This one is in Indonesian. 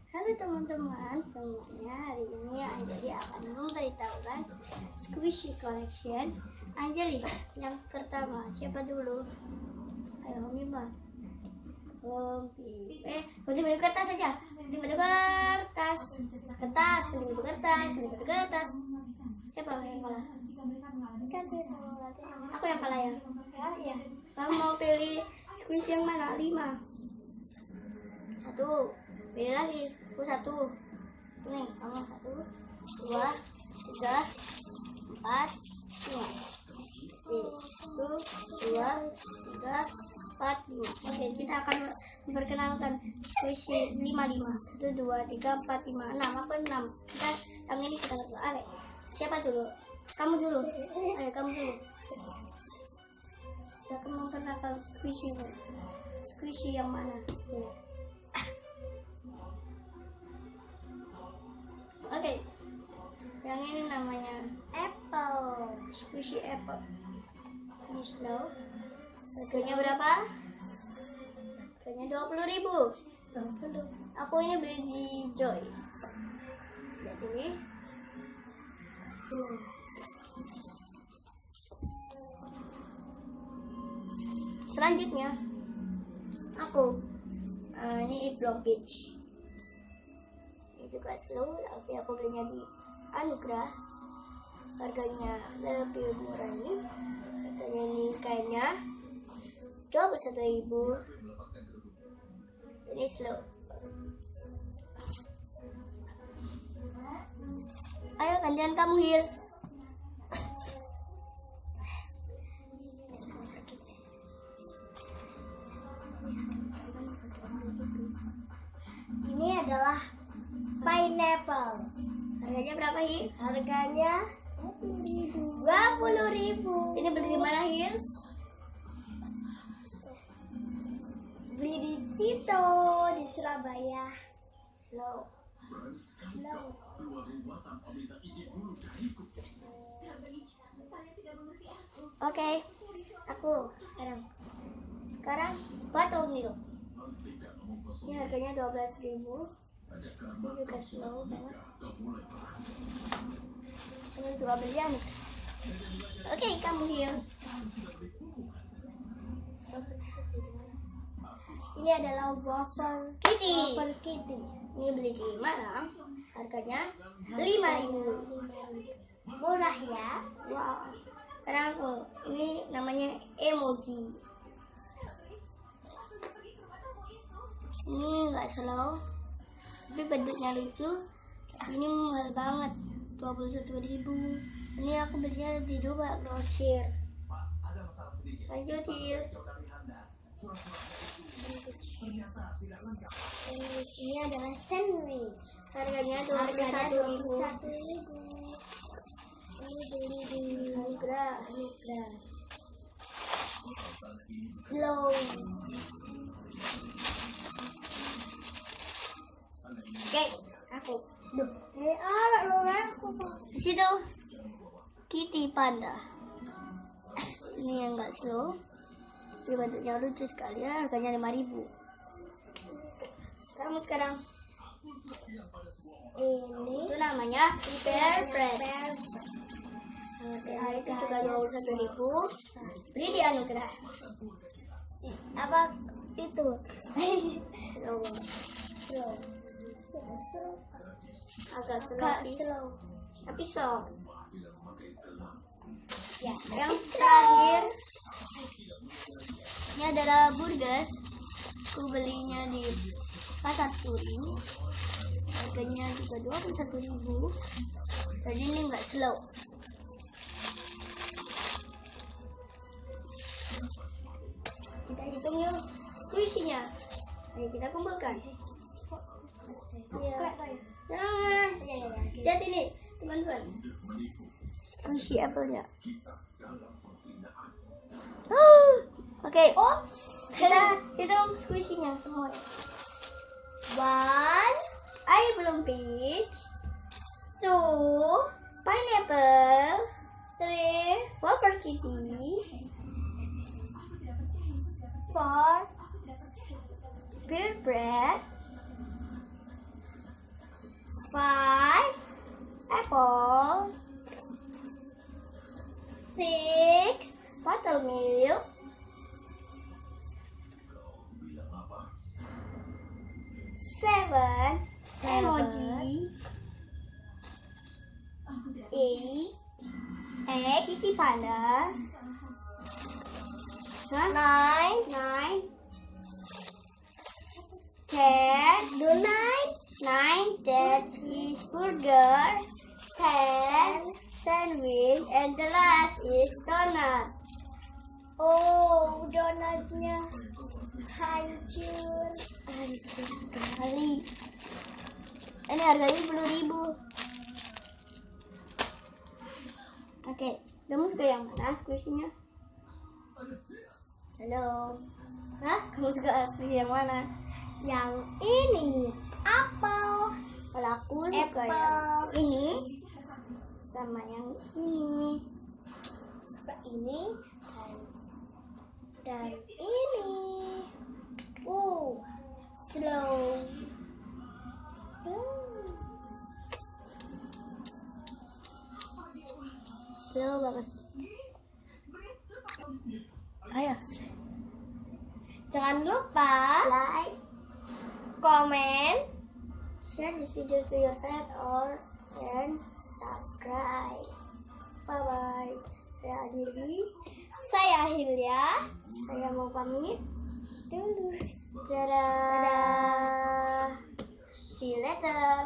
Halo teman-teman semuanya, hari ini Anjali akan memberitahukan Squishy Collection Anjali. Yang pertama, siapa dulu? Ayo Mimba. Baju kertas saja. Baju kertas. Siapa yang kalah? Aku yang kalah ya? Ya. Kamu mau pilih squishy yang mana? 5. 1. Pilih lagi. Aku 1. Nih, kamu 1, 2, 3, 4, 5. 1, 2, 3, 4, 5. Oke, kita akan memperkenalkan squishy 5. 1, 2, 3, 4, 5, 6. Apa 6? Kita yang ini kita berdua. Oke. Siapa dulu? Kamu dulu. Ayo kamu dulu. Saya akan memperkenalkan squishy. Squishy yang mana? Oke, yang ini namanya apple, squishy apple. Ini slow. Harganya berapa? Harganya 20.000. 20. Aku ini beli di Joy. Jadi slow. Selanjutnya aku ini Blong Beach. Juga slow, tapi aku belinya di Anugerah. Harganya lebih murah ini. Harganya ini kainnya 21.000. Ini slow. Ayo gantian kamu Hil. Ini adalah pineapple. Harganya berapa Hil? Harganya 20.000. Ini beli di mana Hil? Beli di Cito di Surabaya. Slow. Oke, aku sekarang buttermilk. Ini harganya 12.000. Ini juga slow banget. Ini juga belian. Oke, kamu Hil. Ini adalah waffle kitty. Ini beli di Malang. Harganya 5.000. Murah ya. Wow. Karena aku ini namanya emoji. Ini enggak slow, tapi bentuknya lucu. Ini mahal banget, 21.000. Ini aku belinya di Dubai Grosir. Lanjut Hil. Ini adalah sandwich. Harganya 21.000. Ini beli di Anugerah. Slow. Oke, aku. Di situ Kitty Panda. Ini yang enggak slow. Ini bentuknya lucu sekali ya. Harganya 5.000. Kamu sekarang. Ini itu namanya Bear Bread. Itu juga 21.000. Beli di Anugerah. Apa itu? Slow. Agak slow. Tapi soft. Ya, yang terakhir ini adalah burger. Aku belinya di Pasar Turi. Harganya juga 21.000. Jadi ini enggak slow. Kita hitung yuk squishy-nya. Ayo kita kumpulkan. Jangan. Lihat ini, teman-teman. Squishy apple-nya. Oke. Kita hitung squishy-nya semua. 1, belum peach. 2, pineapple. 3, wafer kitty. 4, beer bread. 5 apple, 6 buttermilk, 7 emoji, 8 egg kitty panda, 9 10 donut, 9 that is burger, 10 sandwich, and the last is donut. Oh, donatnya hancur sekali. Ini harganya 10.000. Oke, kamu suka yang mana squishy-nya? Halo. Hah? Kamu suka squishy yang mana? Yang ini, apel. Kalau aku suka yang ini sama yang ini. Suka ini dan ini. Slow banget. Ayo, jangan lupa like, comment, share this video to your friend and subscribe. Bye bye. Saya Hilya. Saya mau pamit dulu. Dadah. See you later.